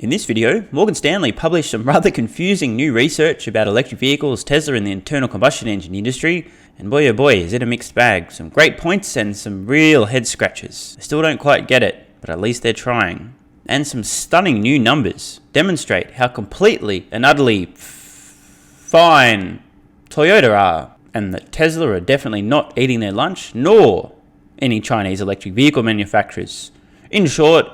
In this video, Morgan Stanley published some rather confusing new research about electric vehicles, Tesla and the internal combustion engine industry, and boy oh boy is it a mixed bag. Some great points and some real head scratches. I still don't quite get it, but at least they're trying. And some stunning new numbers demonstrate how completely and utterly fine Toyota are, and that Tesla are definitely not eating their lunch, nor any Chinese electric vehicle manufacturers. In short,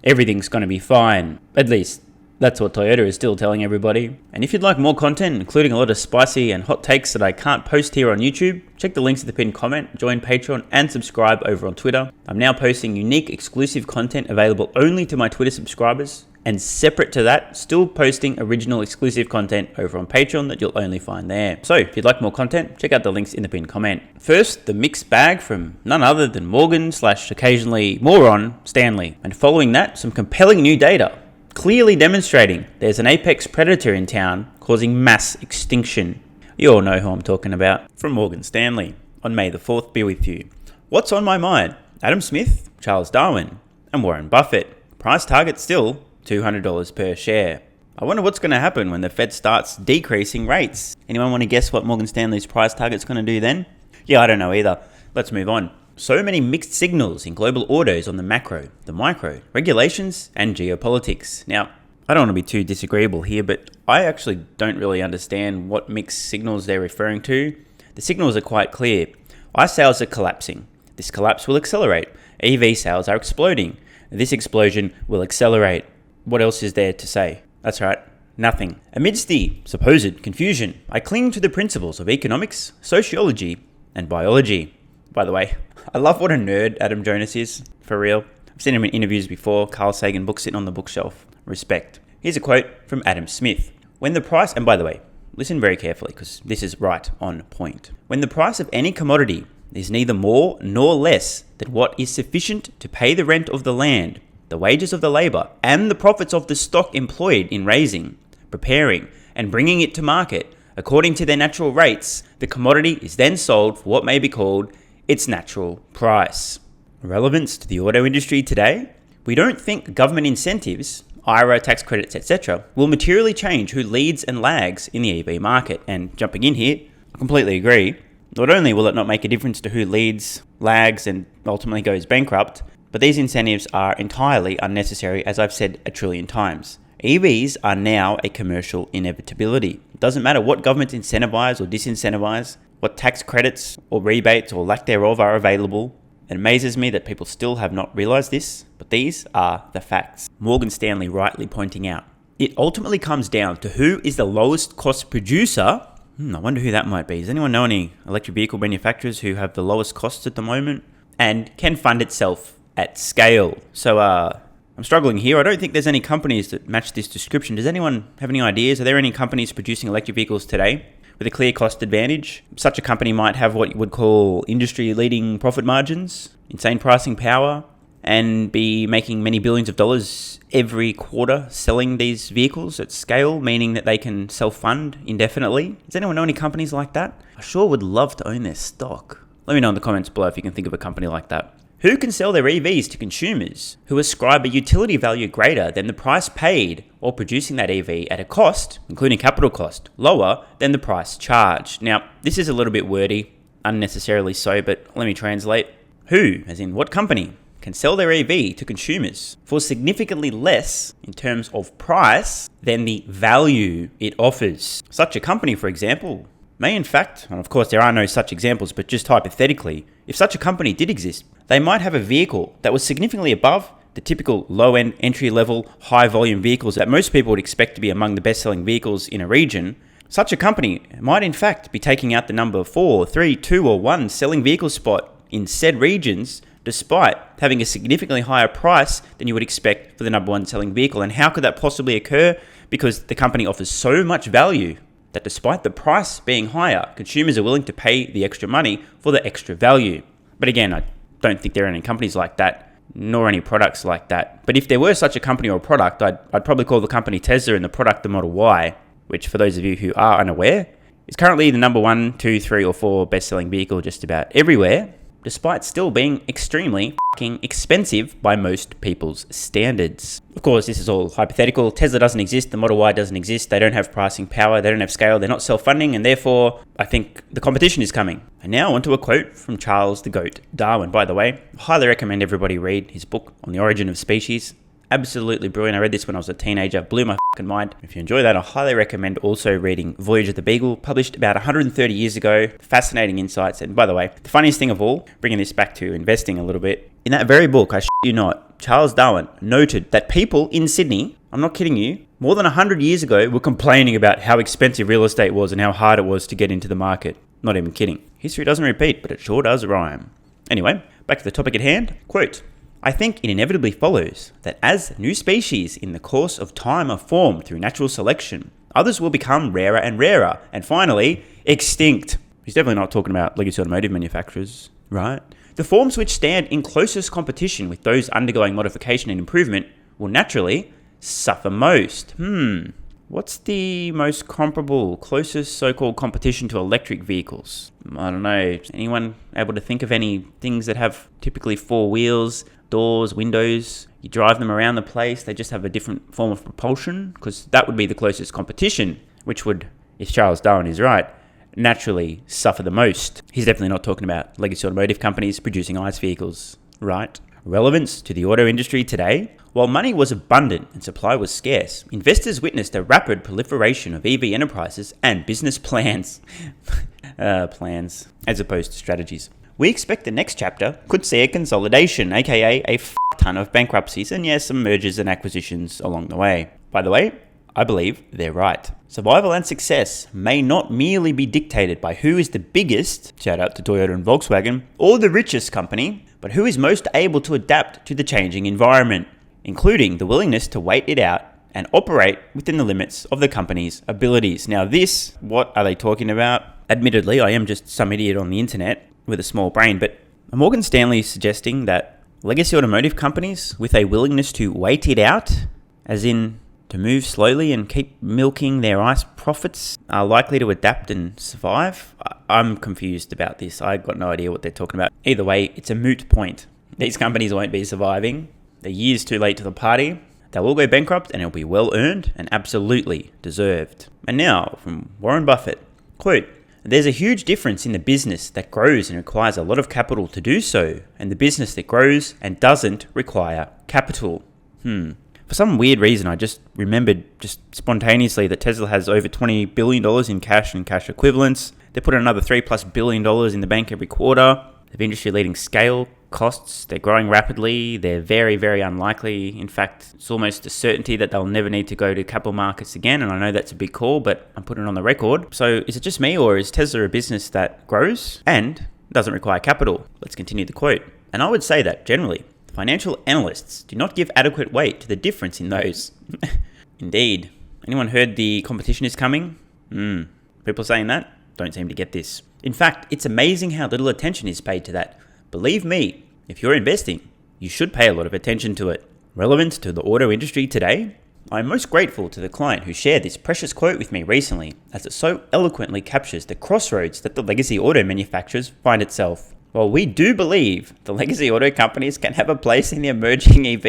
everything's going to be fine. At least, that's what Toyota is still telling everybody. And if you'd like more content, including a lot of spicy and hot takes that I can't post here on YouTube, check the links in the pinned comment, join Patreon, and subscribe over on Twitter. I'm now posting unique, exclusive content available only to my Twitter subscribers, and separate to that, still posting original exclusive content over on Patreon that you'll only find there. So if you'd like more content, check out the links in the pinned comment. First, the mixed bag from none other than Morgan / occasionally moron Stanley. And following that, some compelling new data, clearly demonstrating there's an apex predator in town causing mass extinction. You all know who I'm talking about. From Morgan Stanley. On May the 4th be with you. What's on my mind? Adam Smith, Charles Darwin, and Warren Buffett. Price target still $200 per share. I wonder what's going to happen when the Fed starts decreasing rates. Anyone want to guess what Morgan Stanley's price target's going to do then? Yeah, I don't know either. Let's move on. So many mixed signals in global autos on the macro, the micro, regulations, and geopolitics. Now, I don't want to be too disagreeable here, but I actually don't really understand what mixed signals they're referring to. The signals are quite clear. ICE sales are collapsing. This collapse will accelerate. EV sales are exploding. This explosion will accelerate. What else is there to say? That's right, nothing. Amidst the supposed confusion, I cling to the principles of economics, sociology, and biology. By the way, I love what a nerd Adam Jonas is, for real. I've seen him in interviews before, Carl Sagan book sitting on the bookshelf. Respect. Here's a quote from Adam Smith. When the price, and by the way, listen very carefully because this is right on point. When the price of any commodity is neither more nor less than what is sufficient to pay the rent of the land, the wages of the labour, and the profits of the stock employed in raising, preparing, and bringing it to market, according to their natural rates, the commodity is then sold for what may be called its natural price. Relevance to the auto industry today? We don't think government incentives, IRA, tax credits, etc., will materially change who leads and lags in the EV market. And jumping in here, I completely agree. Not only will it not make a difference to who leads, lags, and ultimately goes bankrupt, but these incentives are entirely unnecessary, as I've said a trillion times. EVs are now a commercial inevitability. It doesn't matter what governments incentivize or disincentivize, what tax credits or rebates or lack thereof are available. It amazes me that people still have not realized this, but these are the facts. Morgan Stanley rightly pointing out, it ultimately comes down to who is the lowest cost producer. I wonder who that might be. Does anyone know any electric vehicle manufacturers who have the lowest costs at the moment and can fund itself at scale? So I'm struggling here. I don't think there's any companies that match this description. Does anyone have any ideas? Are there any companies producing electric vehicles today with a clear cost advantage? Such a company might have what you would call industry-leading profit margins, insane pricing power, and be making many billions of dollars every quarter selling these vehicles at scale, meaning that they can self-fund indefinitely. Does anyone know any companies like that? I sure would love to own their stock. Let me know in the comments below if you can think of a company like that. Who can sell their EVs to consumers who ascribe a utility value greater than the price paid or producing that EV at a cost, including capital cost, lower than the price charged? Now, this is a little bit wordy, unnecessarily so, but let me translate. Who, as in what company, can sell their EV to consumers for significantly less in terms of price than the value it offers? Such a company, for example, may in fact, and of course there are no such examples, but just hypothetically, if such a company did exist, they might have a vehicle that was significantly above the typical low-end, entry-level, high-volume vehicles that most people would expect to be among the best-selling vehicles in a region. Such a company might in fact be taking out the number 4, 3, 2, or 1 selling vehicle spot in said regions, despite having a significantly higher price than you would expect for the number 1 selling vehicle. And how could that possibly occur? Because the company offers so much value that despite the price being higher, consumers are willing to pay the extra money for the extra value. But again, I don't think there are any companies like that, nor any products like that. But if there were such a company or product, I'd probably call the company Tesla and the product the Model Y, which for those of you who are unaware, is currently the number 1, 2, 3, or 4 best-selling vehicle just about everywhere. despite still being extremely fucking expensive by most people's standards. Of course, this is all hypothetical. Tesla doesn't exist, the Model Y doesn't exist, they don't have pricing power, they don't have scale, they're not self-funding, and therefore, I think the competition is coming. And now onto a quote from Charles the Goat Darwin. By the way, I highly recommend everybody read his book on the origin of species. Absolutely brilliant. I read this when I was a teenager, blew my fucking mind. If you enjoy that, I highly recommend also reading Voyage of the Beagle, published about 130 years ago. Fascinating insights. And by the way, the funniest thing of all, bringing this back to investing a little bit, in that very book, I shit you not, Charles Darwin noted that people in Sydney, I'm not kidding you, more than 100 years ago were complaining about how expensive real estate was and how hard it was to get into the market. Not even kidding. History doesn't repeat, but it sure does rhyme. Anyway, back to the topic at hand. Quote, I think it inevitably follows that as new species in the course of time are formed through natural selection, others will become rarer and rarer, and finally, extinct. He's definitely not talking about legacy automotive manufacturers, right? The forms which stand in closest competition with those undergoing modification and improvement will naturally suffer most. What's the most comparable, closest so-called competition to electric vehicles? I don't know. Is anyone able to think of any things that have typically four wheels, doors, windows? You drive them around the place, they just have a different form of propulsion? Because that would be the closest competition, which would, if Charles Darwin is right, naturally suffer the most. He's definitely not talking about legacy automotive companies producing ICE vehicles, right? Relevance to the auto industry today. While money was abundant and supply was scarce, investors witnessed a rapid proliferation of EV enterprises and business plans. Plans, as opposed to strategies. We expect the next chapter could see a consolidation, aka a ton of bankruptcies, and yes, some mergers and acquisitions along the way. By the way, I believe they're right. Survival and success may not merely be dictated by who is the biggest, shout out to Toyota and Volkswagen, or the richest company, but who is most able to adapt to the changing environment, including the willingness to wait it out and operate within the limits of the company's abilities. Now this, what are they talking about? Admittedly, I am just some idiot on the internet with a small brain, but Morgan Stanley is suggesting that legacy automotive companies with a willingness to wait it out, as in to move slowly and keep milking their ICE profits, are likely to adapt and survive. I'm confused about this. I've got no idea what they're talking about. Either way, it's a moot point. These companies won't be surviving. They're years too late to the party. They'll all go bankrupt and it'll be well earned and absolutely deserved. And now, from Warren Buffett, quote, there's a huge difference in the business that grows and requires a lot of capital to do so, and the business that grows and doesn't require capital. For some weird reason, I just remembered just spontaneously that Tesla has over $20 billion in cash and cash equivalents. They put another $3+ billion in the bank every quarter. They have industry-leading scale, costs, they're growing rapidly, they're very, very unlikely. In fact, it's almost a certainty that they'll never need to go to capital markets again, and I know that's a big call, but I'm putting it on the record. So is it just me, or is Tesla a business that grows and doesn't require capital? Let's continue the quote. And I would say that, generally, financial analysts do not give adequate weight to the difference in those. Indeed. Anyone heard the competition is coming? People saying that don't seem to get this. In fact, it's amazing how little attention is paid to that. Believe me, if you're investing, you should pay a lot of attention to it. Relevant to the auto industry today? I'm most grateful to the client who shared this precious quote with me recently, as it so eloquently captures the crossroads that the legacy auto manufacturers find itself. While we do believe the legacy auto companies can have a place in the emerging EV...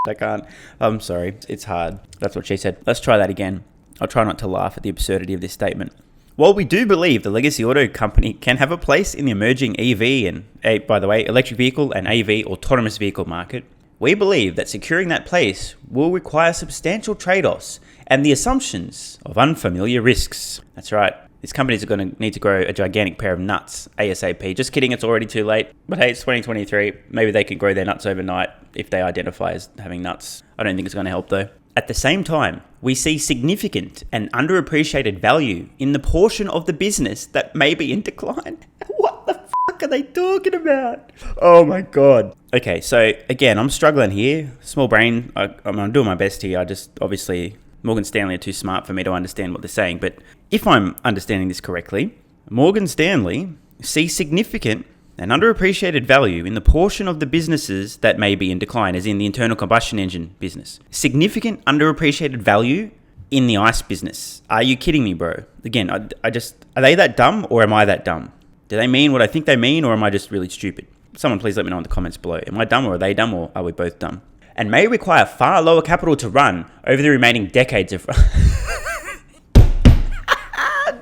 I can't. I'm sorry. It's hard. That's what she said. Let's try that again. I'll try not to laugh at the absurdity of this statement. While we do believe the legacy auto company can have a place in the emerging EV and, by the way, electric vehicle and AV autonomous vehicle market, we believe that securing that place will require substantial trade-offs and the assumptions of unfamiliar risks. That's right. These companies are going to need to grow a gigantic pair of nuts ASAP. Just kidding, it's already too late. But hey, it's 2023. Maybe they can grow their nuts overnight if they identify as having nuts. I don't think it's going to help though. At the same time, we see significant and underappreciated value in the portion of the business that may be in decline. What the fuck are they talking about? Oh my God. Okay, so again, I'm struggling here. Small brain, I'm doing my best here. I just, obviously, Morgan Stanley are too smart for me to understand what they're saying. But if I'm understanding this correctly, Morgan Stanley sees significant and underappreciated value in the portion of the businesses that may be in decline, as in the internal combustion engine business. Significant underappreciated value in the ICE business. Are you kidding me, bro? Again, are they that dumb or am I that dumb? Do they mean what I think they mean, or am I just really stupid? Someone please let me know in the comments below. Am I dumb, or are they dumb, or are we both dumb? And may require far lower capital to run over the remaining decades of...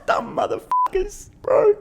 Dumb motherfuckers, bro.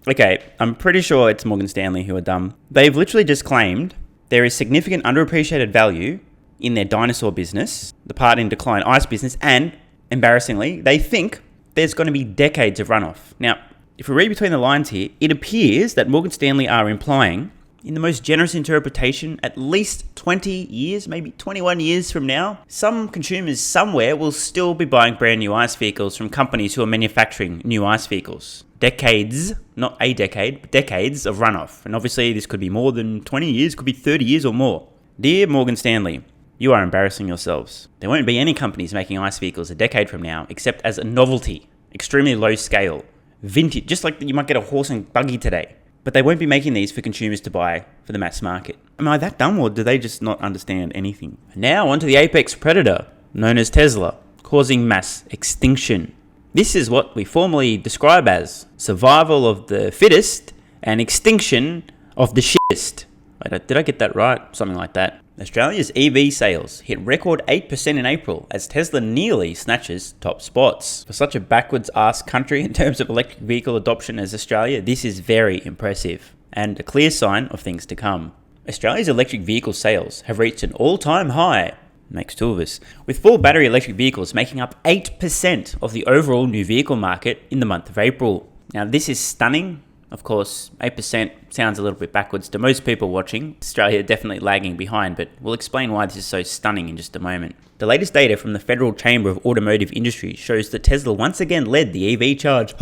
Okay, I'm pretty sure it's Morgan Stanley who are dumb. They've literally just claimed there is significant underappreciated value in their dinosaur business, the part in decline ice business, and, embarrassingly, they think there's going to be decades of runoff. Now, if we read between the lines here, it appears that Morgan Stanley are implying, in the most generous interpretation, at least 20 years, maybe 21 years from now, some consumers somewhere will still be buying brand new ICE vehicles from companies who are manufacturing new ICE vehicles. Decades, not a decade, but decades of runoff. And obviously this could be more than 20 years, could be 30 years or more. Dear Morgan Stanley, you are embarrassing yourselves. There won't be any companies making ICE vehicles a decade from now, except as a novelty, extremely low scale, vintage, just like you might get a horse and buggy today. But they won't be making these for consumers to buy for the mass market. Am I that dumb, or do they just not understand anything? Now onto the apex predator, known as Tesla, causing mass extinction. This is what we formally describe as survival of the fittest and extinction of the shittest. Wait, did I get that right? Something like that. Australia's EV sales hit record 8% in April as Tesla nearly snatches top spots. For such a backwards-ass country in terms of electric vehicle adoption as Australia, this is very impressive and a clear sign of things to come. Australia's electric vehicle sales have reached an all-time high, makes two of us, with full battery electric vehicles making up 8% of the overall new vehicle market in the month of April. Now this is stunning. Of course, 8% sounds a little bit backwards to most people watching. Australia definitely lagging behind, but we'll explain why this is so stunning in just a moment. The latest data from the Federal Chamber of Automotive Industry shows that Tesla once again led the EV charge,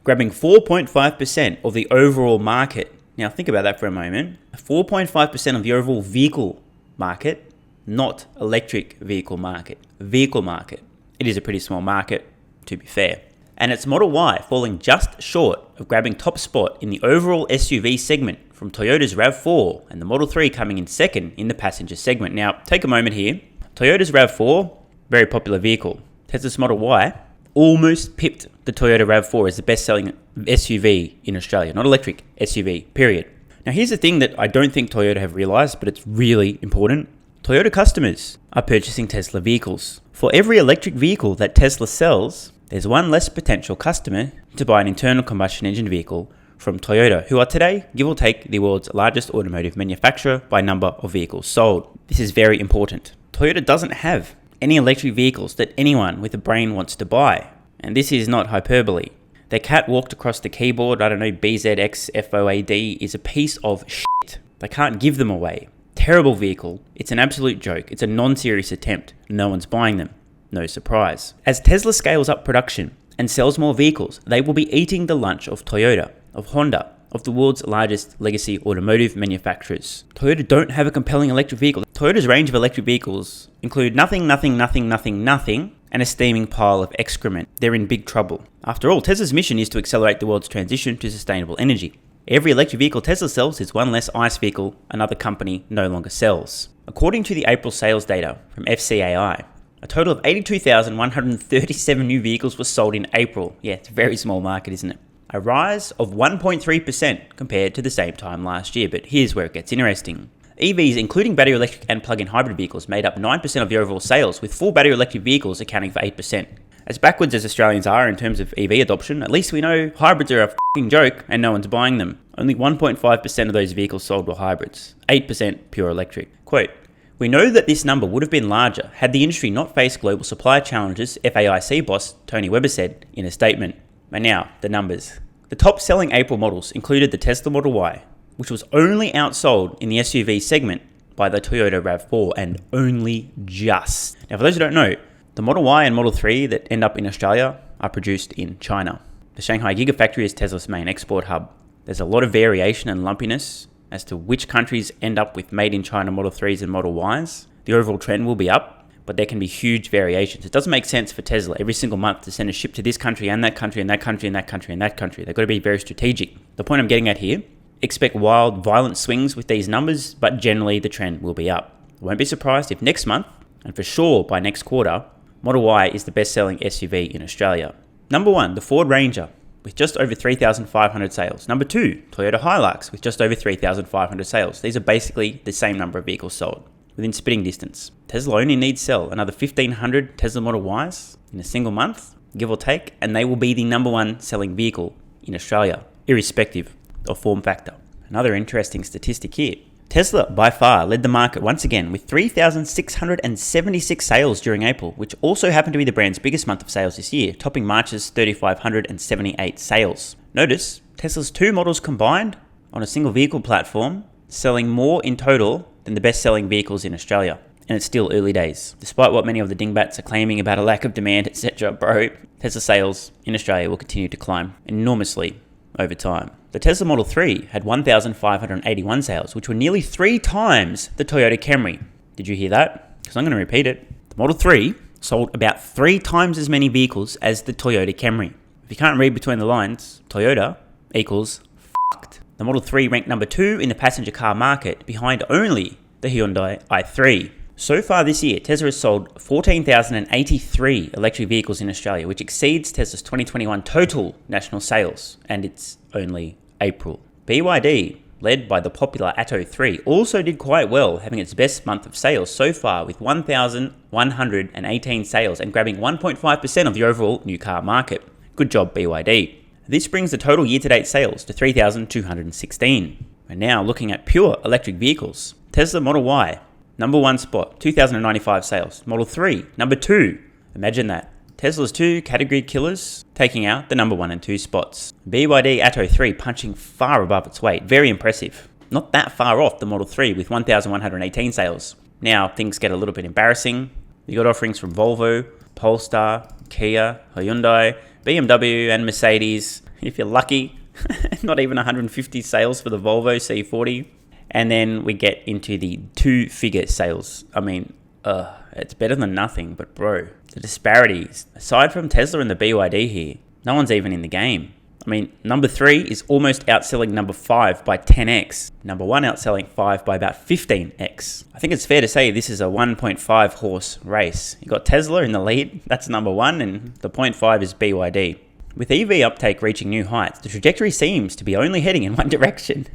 grabbing 4.5% of the overall market. Now think about that for a moment. 4.5% of the overall vehicle market, not electric vehicle market. Vehicle market. It is a pretty small market, to be fair. And its Model Y falling just short of grabbing top spot in the overall SUV segment from Toyota's RAV4 and the Model 3 coming in second in the passenger segment. Now, take a moment here. Toyota's RAV4, very popular vehicle. Tesla's Model Y almost pipped the Toyota RAV4 as the best-selling SUV in Australia. Not electric, SUV, period. Now, here's the thing that I don't think Toyota have realized, but it's really important. Toyota customers are purchasing Tesla vehicles. For every electric vehicle that Tesla sells, there's one less potential customer to buy an internal combustion engine vehicle from Toyota, who are today, give or take, the world's largest automotive manufacturer by number of vehicles sold. This is very important. Toyota doesn't have any electric vehicles that anyone with a brain wants to buy. And this is not hyperbole. Their cat walked across the keyboard, I don't know, BZXFOAD is a piece of shit. They can't give them away. Terrible vehicle. It's an absolute joke. It's a non-serious attempt. No one's buying them. No surprise. As Tesla scales up production and sells more vehicles, they will be eating the lunch of Toyota, of Honda, of the world's largest legacy automotive manufacturers. Toyota don't have a compelling electric vehicle. Toyota's range of electric vehicles include nothing, and a steaming pile of excrement. They're in big trouble. After all, Tesla's mission is to accelerate the world's transition to sustainable energy. Every electric vehicle Tesla sells is one less ICE vehicle another company no longer sells. According to the April sales data from FCAI, a total of 82,137 new vehicles were sold in April. Yeah, it's a very small market, isn't it? A rise of 1.3% compared to the same time last year, but here's where it gets interesting. EVs, including battery electric and plug-in hybrid vehicles, made up 9% of the overall sales, with full battery electric vehicles accounting for 8%. As backwards as Australians are in terms of EV adoption, at least we know hybrids are a f***ing joke and no one's buying them. Only 1.5% of those vehicles sold were hybrids, 8% pure electric. Quote, "We know that this number would have been larger had the industry not faced global supply challenges," FAIC boss Tony Weber said in a statement. But now, the numbers. The top-selling April models included the Tesla Model Y, which was only outsold in the SUV segment by the Toyota RAV4, and only just. Now, for those who don't know, the Model Y and Model 3 that end up in Australia are produced in China. The Shanghai Gigafactory is Tesla's main export hub. There's a lot of variation and lumpiness as to which countries end up with made-in-China Model 3s and Model Ys. The overall trend will be up, but there can be huge variations. It doesn't make sense for Tesla every single month to send a ship to this country and that country and that country and that country and that country. They've got to be very strategic. The point I'm getting at here, expect wild, violent swings with these numbers, but generally the trend will be up. I won't be surprised if next month, and for sure by next quarter, Model Y is the best-selling SUV in Australia. Number 1, the Ford Ranger. with just over 3,500 sales. Number 2, Toyota Hilux with just over 3,500 sales. These are basically the same number of vehicles sold within spitting distance. Tesla only needs to sell another 1,500 Tesla Model Ys in a single month, give or take, and they will be the number 1 selling vehicle in Australia, irrespective of form factor. Another interesting statistic here. Tesla by far led the market once again with 3,676 sales during April, which also happened to be the brand's biggest month of sales this year, topping March's 3,578 sales. Notice, Tesla's 2 models combined on a single vehicle platform, selling more in total than the best-selling vehicles in Australia. And it's still early days. Despite what many of the dingbats are claiming about a lack of demand, etc., bro, Tesla sales in Australia will continue to climb enormously over time. The Tesla Model 3 had 1,581 sales, which were nearly 3 times the Toyota Camry. Did you hear that? Because I'm going to repeat it. The Model 3 sold about 3 times as many vehicles as the Toyota Camry. If you can't read between the lines, Toyota equals fucked. The Model 3 ranked number 2 in the passenger car market, behind only the Hyundai i3. So far this year, Tesla has sold 14,083 electric vehicles in Australia, which exceeds Tesla's 2021 total national sales, and it's only April. BYD, led by the popular Atto 3, also did quite well, having its best month of sales so far with 1,118 sales and grabbing 1.5% of the overall new car market. Good job, BYD. This brings the total year-to-date sales to 3,216. We're now looking at pure electric vehicles. Tesla Model Y, number 1 spot, 2,095 sales. Model 3, number 2. Imagine that. Tesla's 2 category killers taking out the number 1 and 2 spots. BYD Atto 3 punching far above its weight. Very impressive. Not that far off the Model 3 with 1,118 sales. Now things get a little bit embarrassing. You got offerings from Volvo, Polestar, Kia, Hyundai, BMW and Mercedes. If you're lucky, not even 150 sales for the Volvo C40. And then we get into the 2-figure sales. I mean, it's better than nothing, but bro, the disparities. Aside from Tesla and the BYD here, no one's even in the game. I mean, number 3 is almost outselling number 5 by 10x. Number 1 outselling 5 by about 15x. I think it's fair to say this is a 1.5 horse race. You got Tesla in the lead, that's number 1, and the 0.5 is BYD. With EV uptake reaching new heights, the trajectory seems to be only heading in one direction.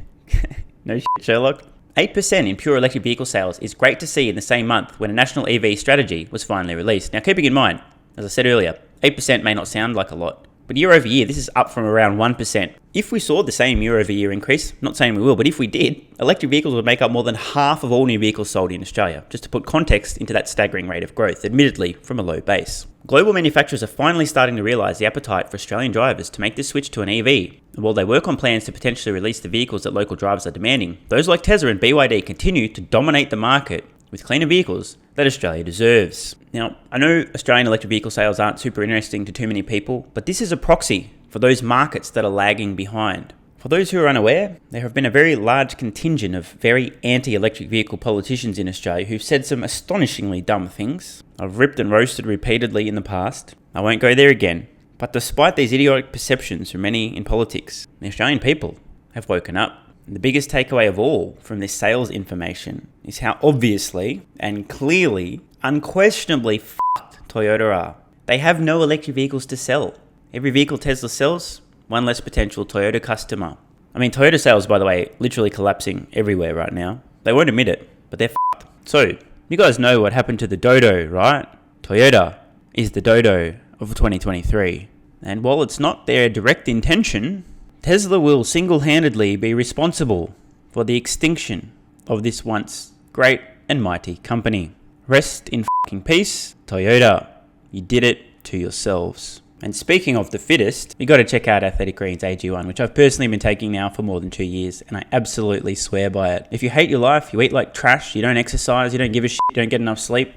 No shit, Sherlock. 8% in pure electric vehicle sales is great to see in the same month when a national EV strategy was finally released. Now, keeping in mind, as I said earlier, 8% may not sound like a lot, but year over year, this is up from around 1%. If we saw the same year over year increase, not saying we will, but if we did, electric vehicles would make up more than half of all new vehicles sold in Australia, just to put context into that staggering rate of growth, admittedly from a low base. Global manufacturers are finally starting to realise the appetite for Australian drivers to make this switch to an EV. And while they work on plans to potentially release the vehicles that local drivers are demanding, those like Tesla and BYD continue to dominate the market with cleaner vehicles that Australia deserves. Now, I know Australian electric vehicle sales aren't super interesting to too many people, but this is a proxy for those markets that are lagging behind. For those who are unaware, there have been a very large contingent of very anti-electric vehicle politicians in Australia who've said some astonishingly dumb things. I've ripped and roasted repeatedly in the past. I won't go there again. But despite these idiotic perceptions from many in politics, the Australian people have woken up. And the biggest takeaway of all from this sales information is how obviously and clearly, unquestionably fucked Toyota are. They have no electric vehicles to sell. Every vehicle Tesla sells, one less potential Toyota customer. I mean, Toyota sales, by the way, literally collapsing everywhere right now. They won't admit it, but they're fucked. So, you guys know what happened to the dodo, right? Toyota is the dodo of 2023. And while it's not their direct intention, Tesla will single-handedly be responsible for the extinction of this once great and mighty company. Rest in fucking peace, Toyota. You did it to yourselves. And speaking of the fittest, you got to check out Athletic Greens AG1, which I've personally been taking now for more than 2 years, and I absolutely swear by it. If you hate your life, you eat like trash, you don't exercise, you don't give a shit, you don't get enough sleep,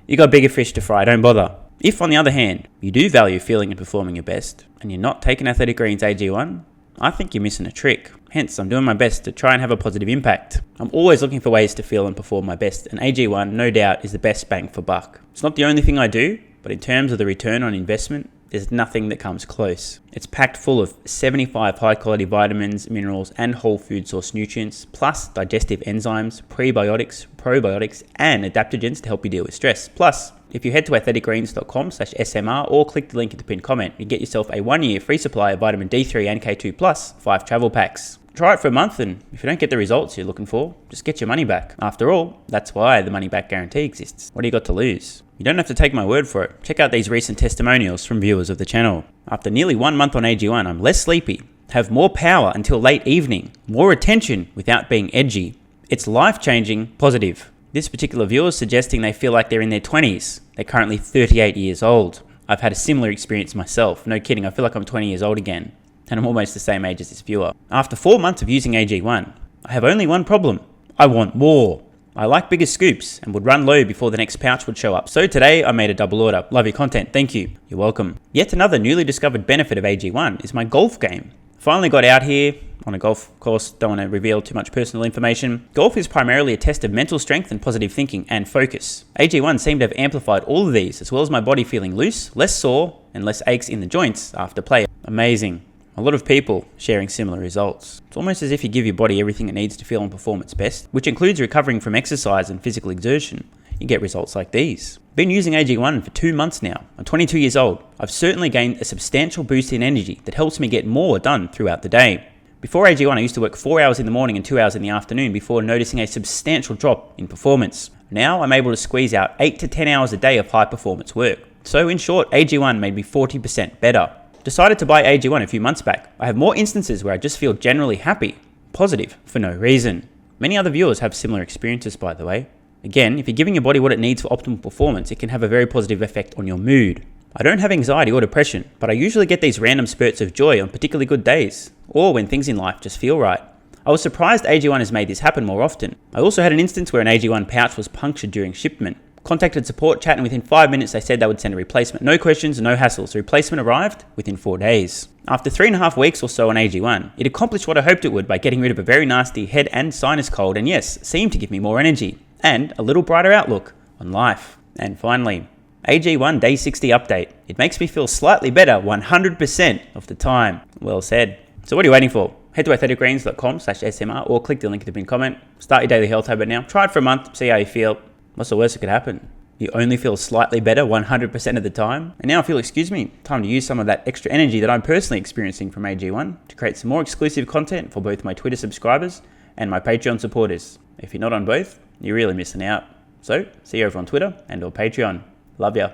you got bigger fish to fry, don't bother. If, on the other hand, you do value feeling and performing your best, and you're not taking Athletic Greens AG1, I think you're missing a trick. Hence, I'm doing my best to try and have a positive impact. I'm always looking for ways to feel and perform my best, and AG1, no doubt, is the best bang for buck. It's not the only thing I do, but in terms of the return on investment, there's nothing that comes close. It's packed full of 75 high-quality vitamins, minerals, and whole food source nutrients, plus digestive enzymes, prebiotics, probiotics, and adaptogens to help you deal with stress. Plus, If you head to athleticgreens.com/SMR or click the link in the pinned comment, you get yourself a 1-year free supply of vitamin D3 and K2 Plus, 5 travel packs. Try it for a month, and if you don't get the results you're looking for, just get your money back. After all, that's why the money back guarantee exists. What do you got to lose? You don't have to take my word for it. Check out these recent testimonials from viewers of the channel. After nearly 1 month on AG1, I'm less sleepy, have more power until late evening, more attention without being edgy. It's life-changing, positive. This particular viewer is suggesting they feel like they're in their 20s. They're currently 38 years old. I've had a similar experience myself. No kidding, I feel like I'm 20 years old again. And I'm almost the same age as this viewer. After 4 months of using AG1, I have only one problem. I want more. I like bigger scoops and would run low before the next pouch would show up. So today I made a double order. Love your content, thank you. You're welcome. Yet another newly discovered benefit of AG1 is my golf game. Finally got out here on a golf course, don't want to reveal too much personal information. Golf is primarily a test of mental strength and positive thinking and focus. AG1 seemed to have amplified all of these, as well as my body feeling loose, less sore, and less aches in the joints after play. Amazing. A lot of people sharing similar results. It's almost as if you give your body everything it needs to feel and perform its best, which includes recovering from exercise and physical exertion. You get results like these. Been using AG1 for 2 months now. I'm 22 years old. I've certainly gained a substantial boost in energy that helps me get more done throughout the day. Before AG1, I used to work 4 hours in the morning and 2 hours in the afternoon before noticing a substantial drop in performance. Now I'm able to squeeze out 8 to 10 hours a day of high performance work. So in short, AG1 made me 40% better. Decided to buy AG1 a few months back. I have more instances where I just feel generally happy, positive, for no reason. Many other viewers have similar experiences, by the way. Again, if you're giving your body what it needs for optimal performance, it can have a very positive effect on your mood. I don't have anxiety or depression, but I usually get these random spurts of joy on particularly good days, or when things in life just feel right. I was surprised AG1 has made this happen more often. I also had an instance where an AG1 pouch was punctured during shipment. Contacted support chat, and within 5 minutes they said they would send a replacement. No questions, no hassles. The replacement arrived within 4 days. After 3.5 weeks or so on AG1, it accomplished what I hoped it would by getting rid of a very nasty head and sinus cold, and yes, seemed to give me more energy and a little brighter outlook on life. And finally, AG1 Day 60 update. It makes me feel slightly better 100% of the time. Well said. So what are you waiting for? Head to athleticgreens.com/SMR or click the link in the pinned comment. Start your daily health habit now. Try it for a month, see how you feel. What's the worst that could happen? You only feel slightly better 100% of the time. And now I feel, excuse me, time to use some of that extra energy that I'm personally experiencing from AG1 to create some more exclusive content for both my Twitter subscribers and my Patreon supporters. If you're not on both, you're really missing out. So, see you over on Twitter and or Patreon. Love ya.